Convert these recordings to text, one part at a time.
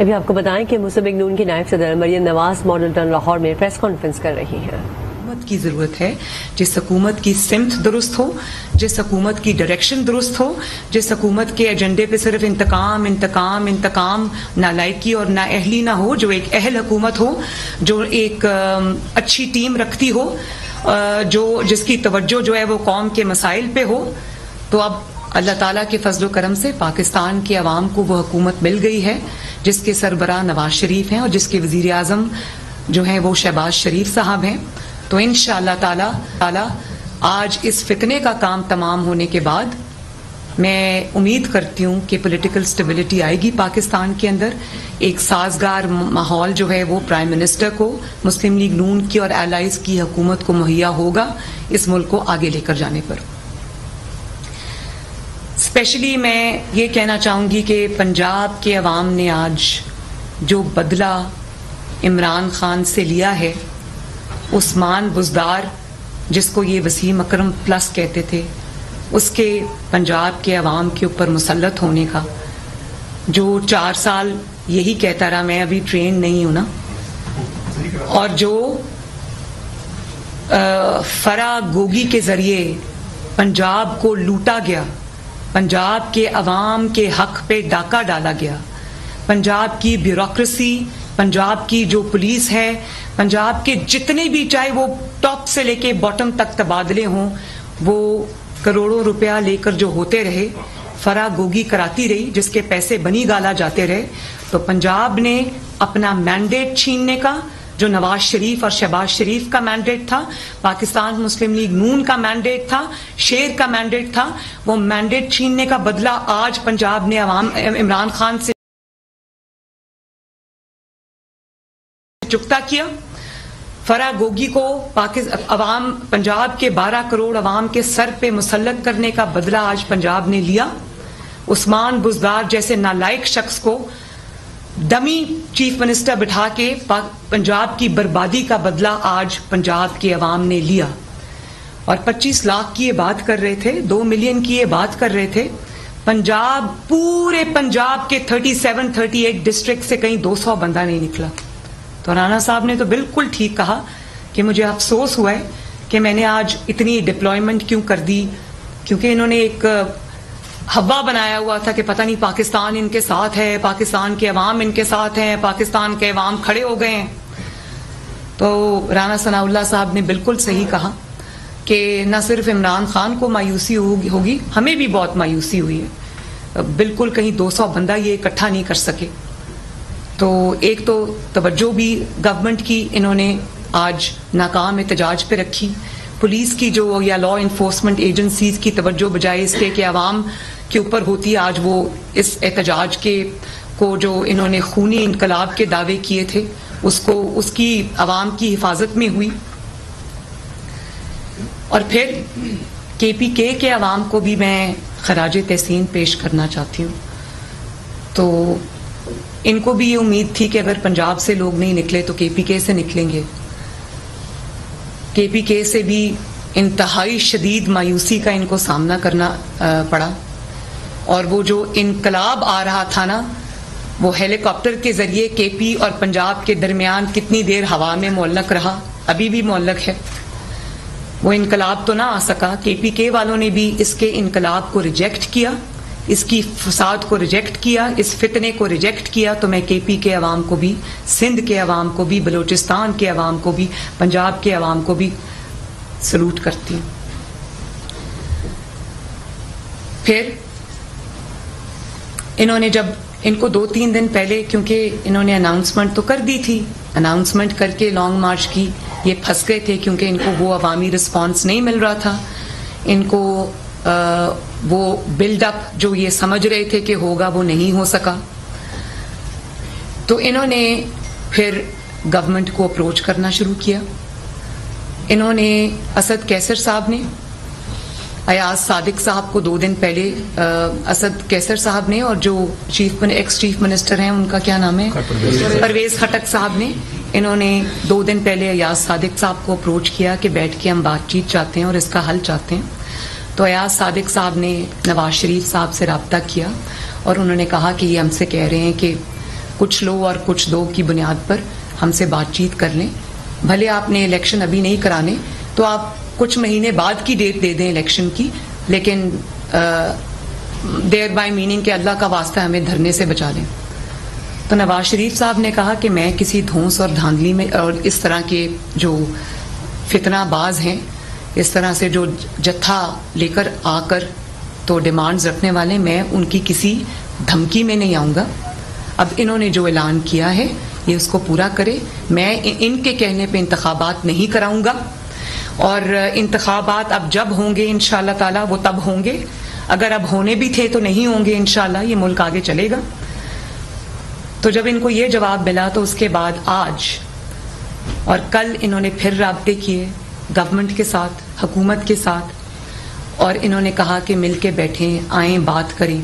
ابھی آپ کو بتائیں کہ مسلم لیگ نون کی نائب صدر مریم نواز ماڈل ٹاؤن لاہور میں پریس کانفرنس کر رہی ہیں. حکومت کی ضرورت ہے جس حکومت کی سمت درست ہو، جس حکومت کی ڈائریکشن درست ہو، جس حکومت کے ایجنڈے پہ صرف انتقام انتقام انتقام، نالائکی اور نااہلی نہ ہو، جو ایک اہل حکومت ہو، جو ایک اچھی ٹیم رکھتی ہو، جس کی توجہ جو ہے وہ قوم کے مسائل پہ ہو. تو اب اللہ تعالیٰ کے فضل و کرم سے پاکستان کی عوام کو وہ حکومت مل گئی ہے جس کے سربراہ نواز شریف ہیں اور جس کے وزیر اعظم جو ہیں وہ شہباز شریف صاحب ہیں. تو انشاءاللہ تعالیٰ آج اس فتنے کا کام تمام ہونے کے بعد میں امید کرتی ہوں کہ پولیٹیکل سٹیبلٹی آئے گی پاکستان کے اندر. ایک سازگار ماحول جو ہے وہ پرائم منسٹر کو، مسلم لیگ نون کی اور الائز کی حکومت کو مہیا ہوگا اس ملک کو آگے لے کر جانے پر. اسپیشلی میں یہ کہنا چاہوں گی کہ پنجاب کے عوام نے آج جو بدلہ عمران خان سے لیا ہے، عثمان بزدار جس کو یہ وسیم اکرم پلس کہتے تھے، اس کے پنجاب کے عوام کے اوپر مسلط ہونے کا، جو 4 سال یہی کہتا رہا میں ابھی ٹرین نہیں ہوں نا، اور جو فرا گوگی کے ذریعے پنجاب کو لوٹا گیا، پنجاب کے عوام کے حق پہ ڈاکہ ڈالا گیا، پنجاب کی بیوروکریسی، پنجاب کی جو پولیس ہے، پنجاب کے جتنے بھی چاہے وہ ٹاپ سے لے کے باٹم تک تبادلے ہوں، وہ کروڑوں روپیہ لے کر جو ہوتے رہے، فرا گوگی کراتی رہی، جس کے پیسے بنی گالا جاتے رہے. تو پنجاب نے اپنا مینڈیٹ چھیننے کا، جو نواز شریف اور شہباز شریف کا مینڈیٹ تھا، پاکستان مسلم لیگ نون کا مینڈیٹ تھا، شیر کا مینڈیٹ تھا، وہ مینڈیٹ چھیننے کا بدلہ آج پنجاب نے عمران خان سے چکتا کیا. فرا گوگی کو عوام پنجاب کے 12 کروڑ عوام کے سر پہ مسلط کرنے کا بدلہ آج پنجاب نے لیا. عثمان بزدار جیسے نالائق شخص کو ڈمی چیف منسٹر بٹھا کے پنجاب کی بربادی کا بدلہ آج پنجاب کے عوام نے لیا. اور 25 لاکھ کی یہ بات کر رہے تھے، 2 ملین کی یہ بات کر رہے تھے. پنجاب، پورے پنجاب کے 38 ڈسٹرکٹ سے کہیں 200 بندہ نہیں نکلا. تو رانا صاحب نے تو بالکل ٹھیک کہا کہ مجھے افسوس ہوا ہے کہ میں نے آج اتنی ڈپلائمنٹ کیوں کر دی، کیونکہ انہوں نے ایک ہوا بنایا ہوا تھا کہ پتہ نہیں پاکستان ان کے ساتھ ہے، پاکستان کے عوام ان کے ساتھ ہیں، پاکستان کے عوام کھڑے ہو گئے ہیں. تو رانا ثناء اللہ صاحب نے بالکل صحیح کہا کہ نہ صرف عمران خان کو مایوسی ہوگی، ہمیں بھی بہت مایوسی ہوئی ہے. بالکل کہیں 200 بندہ یہ اکٹھا نہیں کر سکے. تو ایک تو توجہ بھی گورنمنٹ کی انہوں نے آج ناکام احتجاج پہ رکھی. پولیس کی جو یا لا انفورسمنٹ ایجنسیز کی توجہ بجائے اس کے کہ عوام کے اوپر ہوتی، آج وہ اس احتجاج کو جو انہوں نے خونی انقلاب کے دعوے کیے تھے اس کی عوام کی حفاظت میں ہوئی. اور پھر KPK کے عوام کو بھی میں خراج تحسین پیش کرنا چاہتی ہوں. تو ان کو بھی یہ امید تھی کہ اگر پنجاب سے لوگ نہیں نکلے تو KPK سے نکلیں گے. KPK سے بھی انتہائی شدید مایوسی کا ان کو سامنا کرنا پڑا. اور وہ جو انقلاب آ رہا تھا نا، وہ ہیلی کاپٹر کے ذریعے KP اور پنجاب کے درمیان کتنی دیر ہوا میں معلق رہا، ابھی بھی معلق ہے. وہ انقلاب تو نہ آ سکا. KPK والوں نے بھی اس کے انقلاب کو ریجیکٹ کیا، اس کی فساد کو ریجیکٹ کیا، اس فتنے کو ریجیکٹ کیا. تو میں KP کے عوام کو بھی، سندھ کے عوام کو بھی، بلوچستان کے عوام کو بھی، پنجاب کے عوام کو بھی سلوٹ کرتی ہوں. پھر انہوں نے جب ان کو 2-3 دن پہلے، کیونکہ انہوں نے اناؤنسمنٹ تو کر دی تھی، اناؤنسمنٹ کر کے لانگ مارچ کی، یہ پھنس گئے تھے کیونکہ ان کو وہ عوامی رسپانس نہیں مل رہا تھا. ان کو وہ بلڈ اپ جو یہ سمجھ رہے تھے کہ ہوگا وہ نہیں ہو سکا. تو انہوں نے پھر گورنمنٹ کو اپروچ کرنا شروع کیا. انہوں نے اسد کیسر صاحب نے، ایاز صادق صاحب کو 2 دن پہلے، اسد کیسر صاحب نے، اور جو ایکس چیف منسٹر ہیں ان کا کیا نام ہے، پرویز خٹک صاحب نے، انہوں نے 2 دن پہلے ایاز صادق صاحب کو اپروچ کیا کہ بیٹھ کے ہم بات چیت چاہتے ہیں اور اس کا حل چاہتے ہیں. تو ایاز صادق صاحب نے نواز شریف صاحب سے رابطہ کیا اور انہوں نے کہا کہ یہ ہم سے کہہ رہے ہیں کہ کچھ لو اور کچھ دو کی بنیاد پر ہم سے بات چیت کر لیں. بھلے آپ نے الیکشن ابھی نہیں کرانے تو آپ کچھ مہینے بعد کی ڈیٹ دے دیں الیکشن کی, لیکن دیر بائی میننگ کہ اللہ کا واسطہ ہمیں دھرنے سے بچا لیں. تو نواز شریف صاحب نے کہا کہ میں کسی دھونس اور دھاندلی میں اور اس طرح کے جو فتنہ باز ہیں, اس طرح سے جو جتھا لے کر آ کر تو ڈیمانڈز رکھنے والے, میں ان کی کسی دھمکی میں نہیں آؤں گا. اب انہوں نے جو اعلان کیا ہے یہ اس کو پورا کرے. میں ان کے کہنے پہ انتخابات نہیں کراؤں گا, اور انتخابات اب جب ہوں گے انشاءاللہ تعالی وہ تب ہوں گے. اگر اب ہونے بھی تھے تو نہیں ہوں گے انشاءاللہ, یہ ملک آگے چلے گا. تو جب ان کو یہ جواب ملا تو اس کے بعد آج اور کل انہوں نے پھر رابطے کیے گورنمنٹ کے ساتھ, حکومت کے ساتھ, اور انہوں نے کہا کہ مل کے بیٹھیں, آئیں, بات کریں.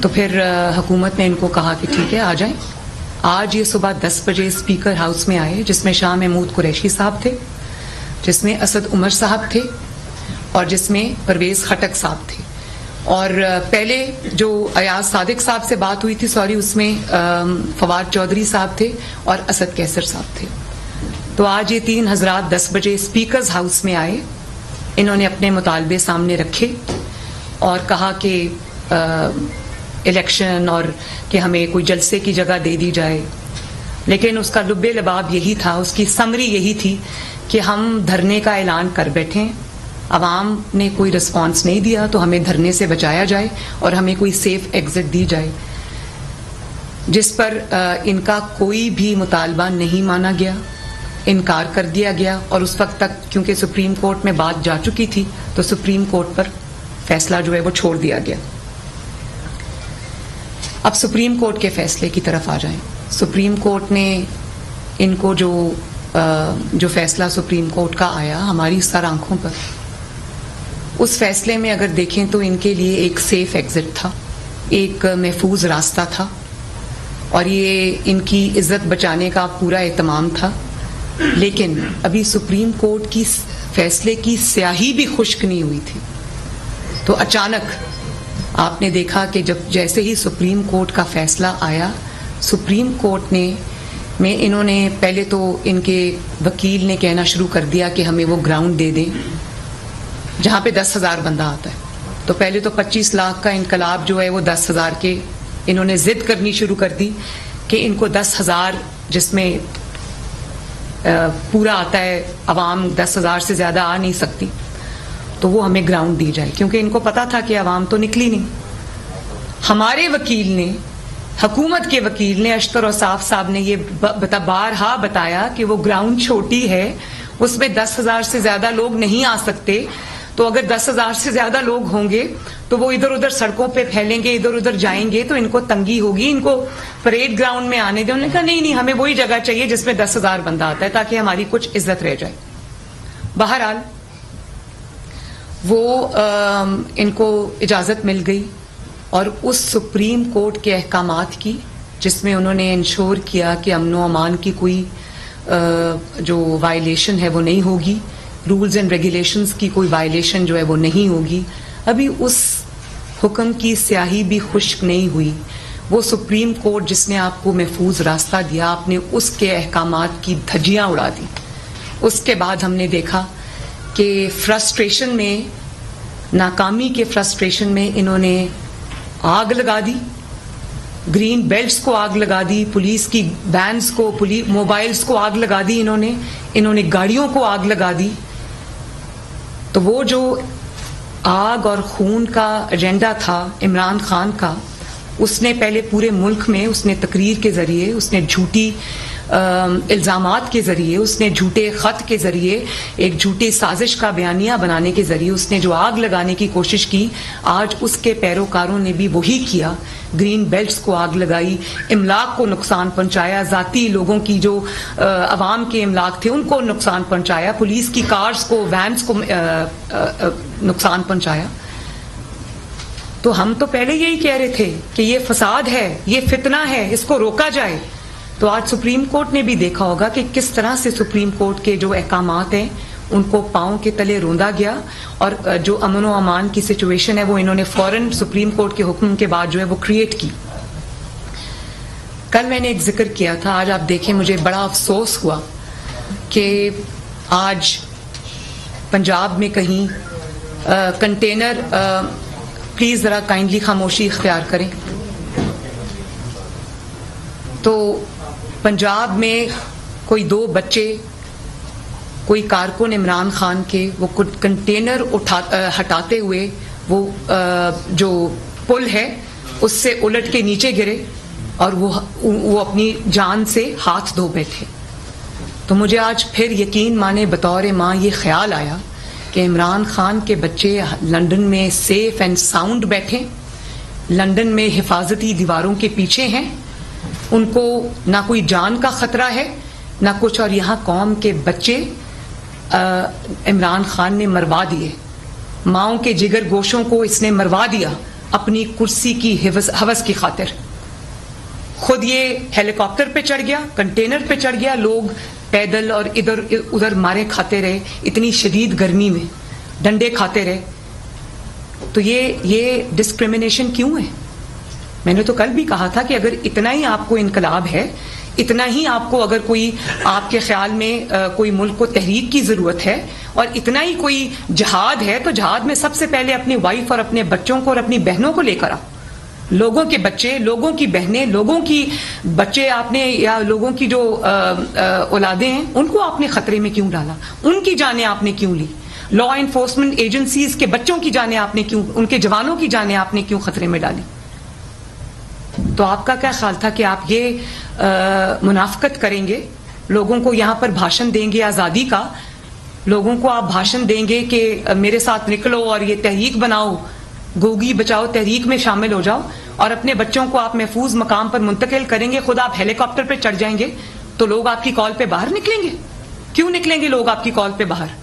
تو پھر حکومت نے ان کو کہا کہ ٹھیک ہے آ جائیں. آج یہ صبح 10 بجے اسپیکر ہاؤس میں آئے, جس میں شاہ محمود قریشی صاحب تھے, جس میں اسد عمر صاحب تھے, اور جس میں پرویز خٹک صاحب تھے. اور پہلے جو ایاز صادق صاحب سے بات ہوئی تھی, اس میں فواد چودھری صاحب تھے اور اسد کیسر صاحب تھے. تو آج یہ 3 حضرات 10 بجے اسپیکرز ہاؤس میں آئے. انہوں نے اپنے مطالبے سامنے رکھے اور کہا کہ الیکشن اور کہ ہمیں کوئی جلسے کی جگہ دے دی جائے. لیکن اس کا لب لباب یہی تھا, اس کی سمری یہی تھی کہ ہم دھرنے کا اعلان کر بیٹھے, عوام نے کوئی رسپانس نہیں دیا تو ہمیں دھرنے سے بچایا جائے اور ہمیں کوئی سیف ایگزٹ دی جائے. جس پر ان کا کوئی بھی مطالبہ نہیں مانا گیا, انکار کر دیا گیا. اور اس وقت تک کیونکہ سپریم کورٹ میں بات جا چکی تھی تو سپریم کورٹ پر فیصلہ جو ہے وہ چھوڑ دیا گیا. اب سپریم کورٹ کے فیصلے کی طرف آ جائیں. سپریم کورٹ نے ان کو جو فیصلہ سپریم کورٹ کا آیا ہماری سر آنکھوں پر, اس فیصلے میں اگر دیکھیں تو ان کے لیے ایک سیف ایگزٹ تھا, ایک محفوظ راستہ تھا, اور یہ ان کی عزت بچانے کا پورا اہتمام تھا. لیکن ابھی سپریم کورٹ کی فیصلے کی سیاہی بھی خشک نہیں ہوئی تھی. تو اچانک آپ نے دیکھا کہ جب جیسے ہی سپریم کورٹ کا فیصلہ آیا, سپریم کورٹ میں انہوں نے پہلے تو ان کے وکیل نے کہنا شروع کر دیا کہ ہمیں وہ گراؤنڈ دے دیں جہاں پہ 10,000 بندہ آتا ہے. تو پہلے تو 25 لاکھ کا انقلاب جو ہے وہ 10,000 کے انہوں نے ضد کرنی شروع کر دی کہ ان کو 10,000 جس میں پورا آتا ہے, عوام 10,000 سے زیادہ آ نہیں سکتی, تو وہ ہمیں گراؤنڈ دی جائے. کیونکہ ان کو پتا تھا کہ عوام تو نکلی نہیں. ہمارے وکیل نے, حکومت کے وکیل نے, اشتر اوصاف صاحب نے یہ بارہا بتایا کہ وہ گراؤنڈ چھوٹی ہے, اس میں 10,000 سے زیادہ لوگ نہیں آ سکتے. تو اگر 10,000 سے زیادہ لوگ ہوں گے تو وہ ادھر ادھر سڑکوں پہ پھیلیں گے, ادھر ادھر جائیں گے, تو ان کو تنگی ہوگی, ان کو پریڈ گراؤنڈ میں آنے دیں. انہوں نے کہا نہیں, ہمیں وہی جگہ چاہیے جس میں 10,000 بندہ آتا ہے تاکہ ہماری کچھ عزت رہ جائے. بہرحال وہ ان کو اجازت مل گئی, اور اس سپریم کورٹ کے احکامات کی جس میں انہوں نے انشور کیا کہ امن و امان کی کوئی جو وائلیشن ہے وہ نہیں ہوگی, رولز اینڈ ریگولیشنز کی کوئی وائلیشن جو ہے وہ نہیں ہوگی. ابھی اس حکم کی سیاہی بھی خشک نہیں ہوئی. وہ سپریم کورٹ جس نے آپ کو محفوظ راستہ دیا, آپ نے اس کے احکامات کی دھجیاں اڑا دی. اس کے بعد ہم نے دیکھا کہ فرسٹریشن میں, ناکامی کے فرسٹریشن میں انہوں نے آگ لگا دی, گرین بیلٹس کو آگ لگا دی, پولیس کی وینز کو, موبائلز کو آگ لگا دی, انہوں نے گاڑیوں کو آگ لگا دی. تو وہ جو آگ اور خون کا ایجنڈا تھا عمران خان کا, اس نے پہلے پورے ملک میں اس نے تقریر کے ذریعے, اس نے جھوٹی الزامات کے ذریعے, اس نے جھوٹے خط کے ذریعے, ایک جھوٹی سازش کا بیانیہ بنانے کے ذریعے اس نے جو آگ لگانے کی کوشش کی, آج اس کے پیروکاروں نے بھی وہی کیا. گرین بیلٹس کو آگ لگائی, املاک کو نقصان پہنچایا, ذاتی لوگوں کی جو عوام کے املاک تھے ان کو نقصان پہنچایا, پولیس کی کارز کو, وینز کو نقصان پہنچایا. تو ہم تو پہلے یہی کہہ رہے تھے کہ یہ فساد ہے, یہ فتنہ ہے, اس کو روکا جائے. تو آج سپریم کورٹ نے بھی دیکھا ہوگا کہ کس طرح سے سپریم کورٹ کے جو احکامات ہیں ان کو پاؤں کے تلے روندا گیا, اور جو امن و امان کی سچویشن ہے وہ انہوں نے فوراً سپریم کورٹ کے حکم کے بعد جو ہے وہ کریٹ کی. کل میں نے ایک ذکر کیا تھا, آج آپ دیکھیں مجھے بڑا افسوس ہوا کہ آج پنجاب میں کہیں کنٹینر, پلیز ذرا کائنڈلی خاموشی اختیار کریں. تو پنجاب میں کوئی 2 بچے, کوئی کارکن عمران خان کے, وہ کنٹینر ہٹاتے ہوئے وہ جو پل ہے اس سے الٹ کے نیچے گرے اور وہ اپنی جان سے ہاتھ دھو بیٹھے. تو مجھے آج پھر یقین مانے بطور ماں یہ خیال آیا کہ عمران خان کے بچے لندن میں سیف اینڈ ساؤنڈ بیٹھے, لندن میں حفاظتی دیواروں کے پیچھے ہیں, ان کو نہ کوئی جان کا خطرہ ہے نہ کچھ, اور یہاں قوم کے بچے عمران خان نے مروا دیے, ماؤں کے جگر گوشوں کو اس نے مروا دیا اپنی کرسی کی ہوس کی خاطر. خود یہ ہیلی کاپٹر پہ چڑھ گیا, کنٹینر پہ چڑھ گیا, لوگ پیدل اور ادھر ادھر مارے کھاتے رہے, اتنی شدید گرمی میں ڈنڈے کھاتے رہے. تو یہ ڈسکریمنیشن کیوں ہے؟ میں نے تو کل بھی کہا تھا کہ اگر اتنا ہی آپ کو انقلاب ہے, اتنا ہی آپ کو اگر کوئی آپ کے خیال میں کوئی ملک کو تحریک کی ضرورت ہے اور اتنا ہی کوئی جہاد ہے, تو جہاد میں سب سے پہلے اپنی وائف اور اپنے بچوں کو اور اپنی بہنوں کو لے کر آؤ. لوگوں کے بچے, لوگوں کی بہنیں, لوگوں کی بچے آپ نے, یا لوگوں کی جو اولادیں ہیں ان کو آپ نے خطرے میں کیوں ڈالا؟ ان کی جانیں آپ نے کیوں لی؟ لا انفورسمنٹ ایجنسیز کے بچوں کی جانیں آپ نے کیوں, ان کے جوانوں کی جانیں آپ نے کیوں خطرے میں ڈالی؟ تو آپ کا کیا خیال تھا کہ آپ یہ منافقت کریں گے, لوگوں کو یہاں پر بھاشن دیں گے آزادی کا, لوگوں کو آپ بھاشن دیں گے کہ میرے ساتھ نکلو اور یہ تحریک بناؤ, گوگی بچاؤ تحریک میں شامل ہو جاؤ, اور اپنے بچوں کو آپ محفوظ مقام پر منتقل کریں گے, خود آپ ہیلی کاپٹر پہ چڑھ جائیں گے تو لوگ آپ کی کال پہ باہر نکلیں گے؟ کیوں نکلیں گے لوگ آپ کی کال پہ باہر؟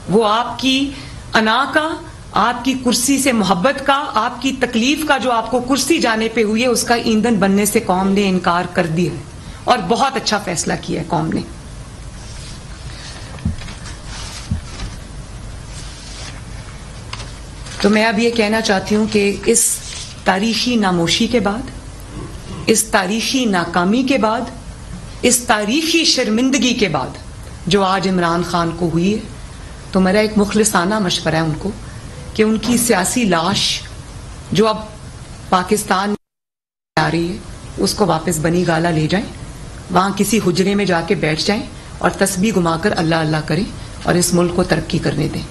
وہ آپ کی انا کا, آپ کی کرسی سے محبت کا, آپ کی تکلیف کا جو آپ کو کرسی جانے پہ ہوئی ہے, اس کا ایندھن بننے سے قوم نے انکار کر دیا ہے, اور بہت اچھا فیصلہ کیا ہے قوم نے. تو میں اب یہ کہنا چاہتی ہوں کہ اس تاریخی ناموشی کے بعد, اس تاریخی ناکامی کے بعد, اس تاریخی شرمندگی کے بعد جو آج عمران خان کو ہوئی ہے, تو میرا ایک مخلصانہ مشورہ ہے ان کو کہ ان کی سیاسی لاش جو اب پاکستان میں آ رہی ہے اس کو واپس بنی گالا لے جائیں, وہاں کسی حجرے میں جا کے بیٹھ جائیں اور تسبیح گھما کر اللہ اللہ کریں اور اس ملک کو ترقی کرنے دیں.